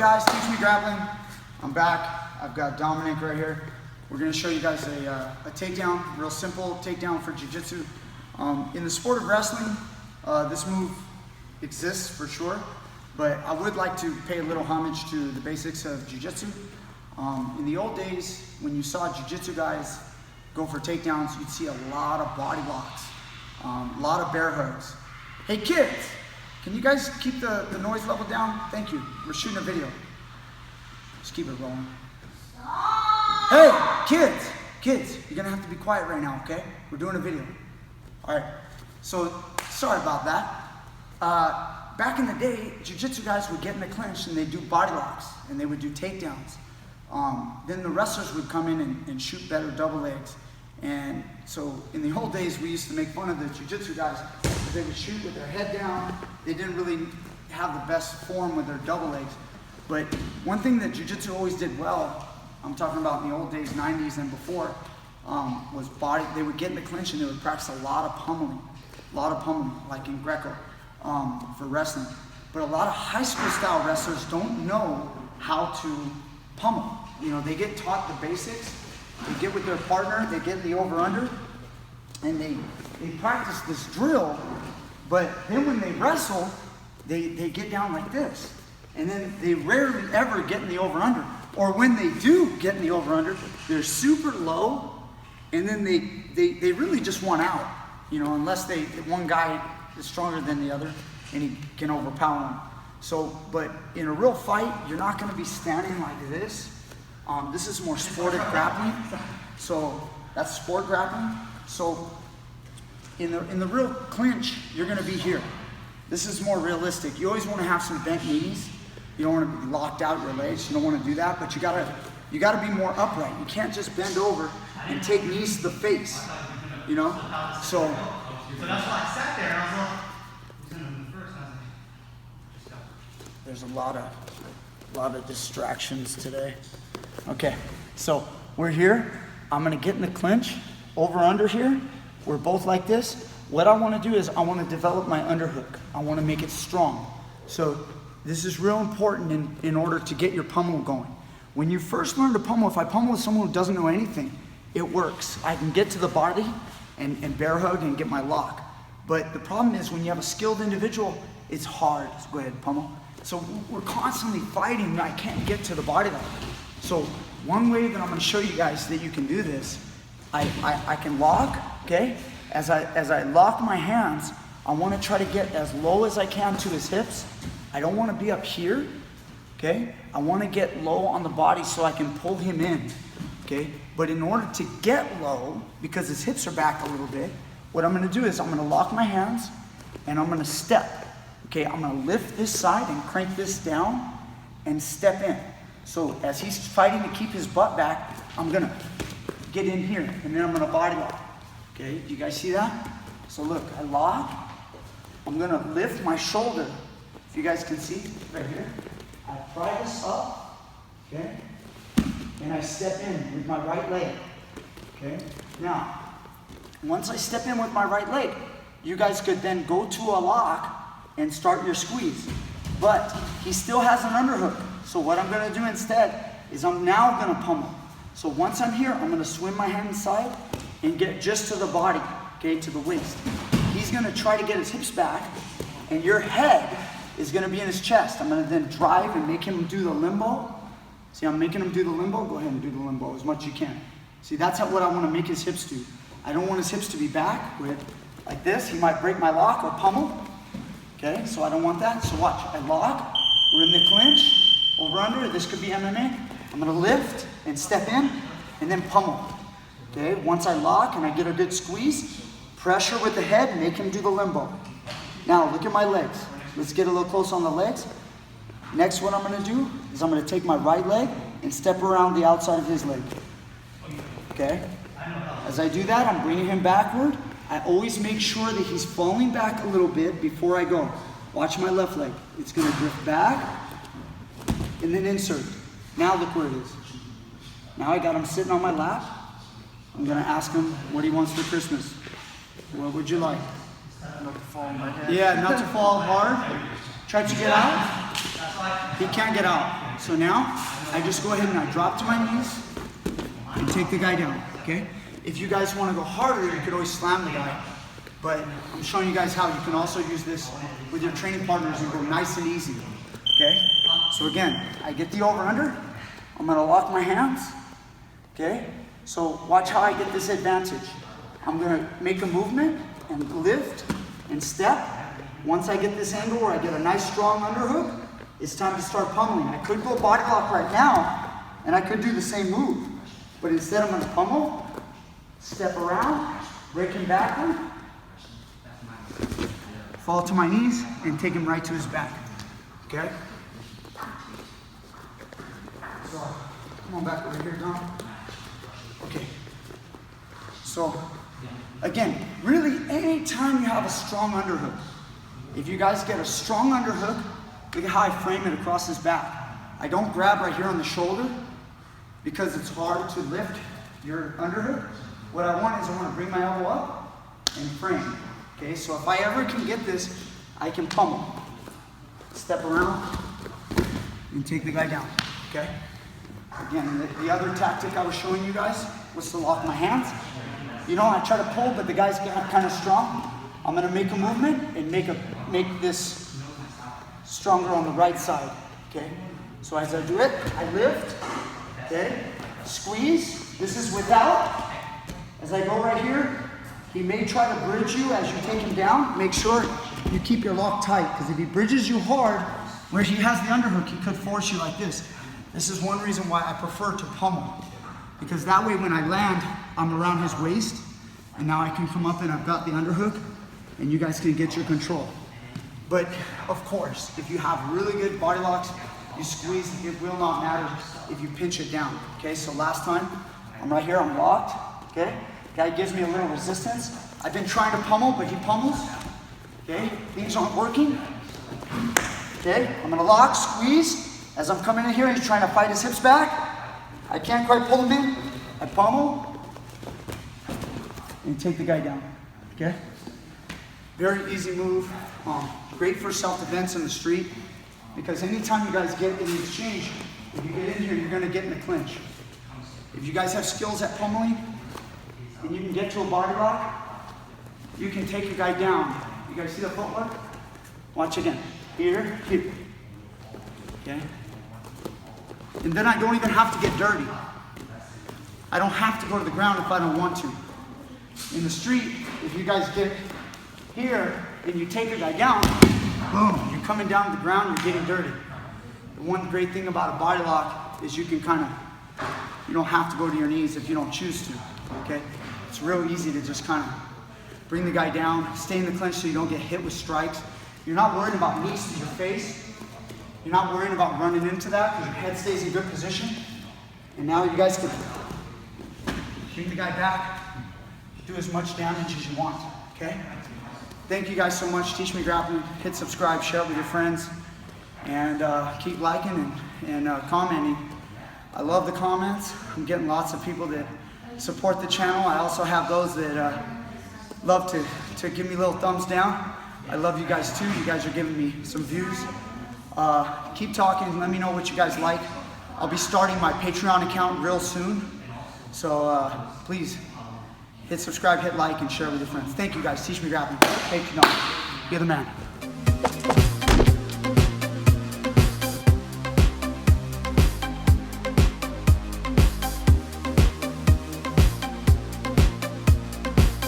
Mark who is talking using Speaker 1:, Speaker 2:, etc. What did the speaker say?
Speaker 1: guys? TeachMeGrappling. I'm back. I've got Dominic right here. We're going to show you guys a takedown, real simple takedown for Jiu-jitsu. In the sport of wrestling, this move exists for sure, but I would like to pay a little homage to the basics of Jiu-jitsu. In the old days, when you saw Jiu-jitsu guys go for takedowns, you'd see a lot of body locks, a lot of bear hugs. Hey kids, can you guys keep the noise level down? Thank you. We're shooting a video. Just keep it rolling. Hey, kids, you're gonna have to be quiet right now, okay? We're doing a video. All right, so sorry about that. Back in the day, Jiu-jitsu guys would get in the clinch and they'd do body locks and they would do takedowns. Then the wrestlers would come in and shoot better double legs. And so in the old days, we used to make fun of the Jiu-jitsu guys because they would shoot with their head down. They didn't really have the best form with their double legs. But one thing that Jiu-jitsu always did well, I'm talking about in the old days, 90s and before, was body. They would get in the clinch and they would practice a lot of pummeling, like in Greco for wrestling. But a lot of high school style wrestlers don't know how to pummel. You know, they get taught the basics. They get with their partner, they get the over-under, and they practice this drill, but then when they wrestle, they get down like this. And then they rarely ever get in the over-under. Or when they do get in the over-under, they're super low, and then they really just want out, you know, unless one guy is stronger than the other and he can overpower them. So, but in a real fight, you're not gonna be standing like this. This is more sportive grappling, so that's sport grappling. So in the real clinch, you're gonna be here. This is more realistic. You always wanna have some bent knees. You don't wanna be locked out your legs. You don't wanna do that, but you gotta be more upright. You can't just bend over and take knees to the face, you know? So that's why I sat there and I was like, there's a lot of distractions today. Okay, so we're here. I'm gonna get in the clinch, over under here. We're both like this. What I wanna do is I wanna develop my underhook. I wanna make it strong. So this is real important in order to get your pummel going. When you first learn to pummel, if I pummel with someone who doesn't know anything, it works. I can get to the body and bear hug and get my lock. But the problem is when you have a skilled individual, it's hard. So go ahead, pummel. So we're constantly fighting and I can't get to the body level. So one way that I'm going to show you guys that you can do this, I can lock, okay? As I lock my hands, I want to try to get as low as I can to his hips. I don't want to be up here, okay? I want to get low on the body so I can pull him in, okay? But in order to get low, because his hips are back a little bit, what I'm going to do is I'm going to lock my hands and I'm going to step, okay? I'm going to lift this side and crank this down and step in. So as he's fighting to keep his butt back, I'm gonna get in here and then I'm gonna body lock. Okay, do you guys see that? So look, I lock, I'm gonna lift my shoulder. If you guys can see, right here. I pry this up, okay? And I step in with my right leg, okay? Now, once I step in with my right leg, you guys could then go to a lock and start your squeeze. But he still has an underhook. So what I'm gonna do instead is I'm now gonna pummel. So once I'm here, I'm gonna swim my hand inside and get just to the body, okay, to the waist. He's gonna try to get his hips back and your head is gonna be in his chest. I'm gonna then drive and make him do the limbo. See, I'm making him do the limbo. Go ahead and do the limbo as much as you can. See, that's what I wanna make his hips do. I don't want his hips to be back with like this. He might break my lock or pummel. Okay, so I don't want that. So watch, I lock, we're in the clinch. Over under, this could be MMA. I'm gonna lift and step in and then pummel. Okay, once I lock and I get a good squeeze, pressure with the head, make him do the limbo. Now look at my legs. Let's get a little close on the legs. Next, what I'm gonna do is I'm gonna take my right leg and step around the outside of his leg. Okay, as I do that, I'm bringing him backward. I always make sure that he's falling back a little bit before I go. Watch my left leg. It's gonna drift back, and then insert. Now look where it is. Now I got him sitting on my lap. I'm gonna ask him what he wants for Christmas. What would you like?
Speaker 2: Not to fall on my head.
Speaker 1: Yeah, not to fall hard. Try to get out. He can't get out. So now, I just go ahead and I drop to my knees and take the guy down, okay? If you guys want to go harder, you could always slam the guy. But I'm showing you guys how you can also use this with your training partners and go nice and easy, okay? So again, I get the over-under. I'm gonna lock my hands, okay? So watch how I get this advantage. I'm gonna make a movement and lift and step. Once I get this angle where I get a nice strong underhook, it's time to start pummeling. I could go body lock right now, and I could do the same move. But instead I'm gonna pummel, step around, break him backward, fall to my knees, and take him right to his back, okay? So, come on back over here, Dom. Okay. So, again, really anytime you have a strong underhook, if you guys get a strong underhook, look at how I frame it across his back. I don't grab right here on the shoulder because it's hard to lift your underhook. What I want is I want to bring my elbow up and frame. Okay, so if I ever can get this, I can pummel. Step around and take the guy down, okay? Again, the other tactic I was showing you guys was to lock my hands. You know, I try to pull, but the guy's kind of strong. I'm gonna make a movement and make this stronger on the right side, okay? So as I do it, I lift, okay? Squeeze, this is without. As I go right here, he may try to bridge you as you take him down. Make sure you keep your lock tight, because if he bridges you hard, where he has the underhook, he could force you like this. This is one reason why I prefer to pummel, because that way when I land, I'm around his waist, and now I can come up and I've got the underhook, and you guys can get your control. But of course, if you have really good body locks, you squeeze, it will not matter if you pinch it down, okay? So last time, I'm right here, I'm locked, okay? Guy gives me a little resistance. I've been trying to pummel, but he pummels, okay? Things aren't working, okay? I'm gonna lock, squeeze. As I'm coming in here, he's trying to fight his hips back. I can't quite pull him in. I pummel and take the guy down, okay? Very easy move. Great for self-defense in the street, because anytime you guys get in the exchange, if you get in here, you're gonna get in the clinch. If you guys have skills at pummeling, and you can get to a body lock, you can take a guy down. You guys see the footwork? Watch again. Here, here. Okay? And then I don't even have to get dirty. I don't have to go to the ground if I don't want to. In the street, if you guys get here and you take a guy down, boom, you're coming down to the ground, you're getting dirty. The one great thing about a body lock is you can you don't have to go to your knees if you don't choose to, okay? It's real easy to just kind of bring the guy down, stay in the clinch so you don't get hit with strikes. You're not worried about knees to your face. You're not worried about running into that because your head stays in good position. And now you guys can bring the guy back, do as much damage as you want, okay? Thank you guys so much. Teach Me Grappling. Hit subscribe, share it with your friends, and keep liking and commenting. I love the comments. I'm getting lots of people that support the channel. I also have those that love to give me little thumbs down. I love you guys too. You guys are giving me some views. Keep talking and let me know what you guys like. I'll be starting my Patreon account real soon. So please hit subscribe, hit like, and share with your friends. Thank you guys. Teach Me Grappling. Takedown. You're the man.